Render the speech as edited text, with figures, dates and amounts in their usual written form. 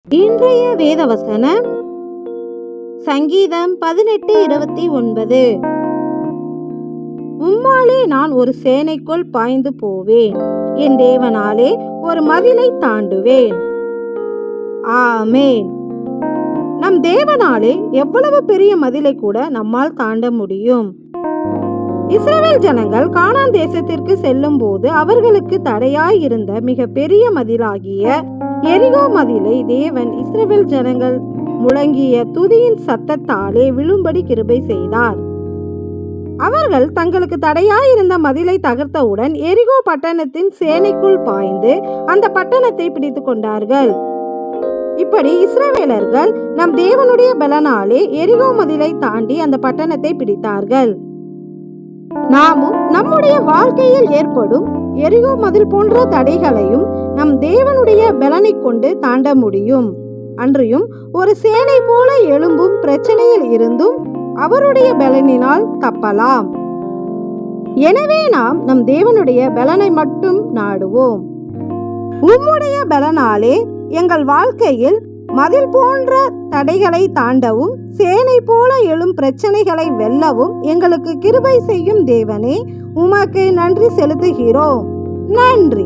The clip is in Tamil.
இன்றைய வேதவசனம் சங்கீதம் 18:29. உம்மாலே நான் ஒரு சேனைக்குள் பாய்ந்து போவேன், என் தேவனாலே ஒரு மதிலை தாண்டுவேன். ஆமேன். நம் தேவனாலே எவ்வளவு பெரிய மதிலை கூட நம்மால் தாண்ட முடியும். இஸ்ரவேல் ஜனங்கள் கானான் தேசத்திற்கு செல்லும் போது அவர்களுக்கு தடையாய் இருந்த மிக பெரிய மதிலாகிய எரிகோ மதிலை தேவன் இஸ்ரவேல் ஜனங்கள் முழங்கிய துதியின் சத்தத்தாலே விழும்படி கிருபை செய்தார். அவர்கள் தங்களுக்கு தடையாயிருந்த மதிலை தகர்த்தவுடன் எரிகோ பட்டணத்தின் சேனைக்குள் பாய்ந்து அந்த பட்டணத்தை பிடித்து கொண்டார்கள். இப்படி இஸ்ரவேலர்கள் நம் தேவனுடைய பலனாலே எரிகோ மதிலை தாண்டி அந்த பட்டணத்தை பிடித்தார்கள். நாமும் நம்முடைய வாழ்க்கையில் ஏற்படும் எரிகோ மதில் போன்ற தடைகளையும் நம் தேவனுடைய பலனை கொண்டு தாண்ட முடியும். அன்றியும் ஒரு சேனை போல எழும்பும் பிரச்சனையில் இருந்தும் அவருடைய பலனினால் தப்பலாம். எனவே நாம் நம் தேவனுடைய பலனை மட்டும் நாடுவோம். உம்முடைய பலனாலே எங்கள் வாழ்க்கையில் மதில் போன்ற தடைகளை தாண்டவும் சேனை போல எழும் பிரச்சனைகளை வெல்லவும் எங்களுக்கு கிருபை செய்யும் தேவனே, உமக்கு நன்றி செலுத்துகிறோம். நன்றி.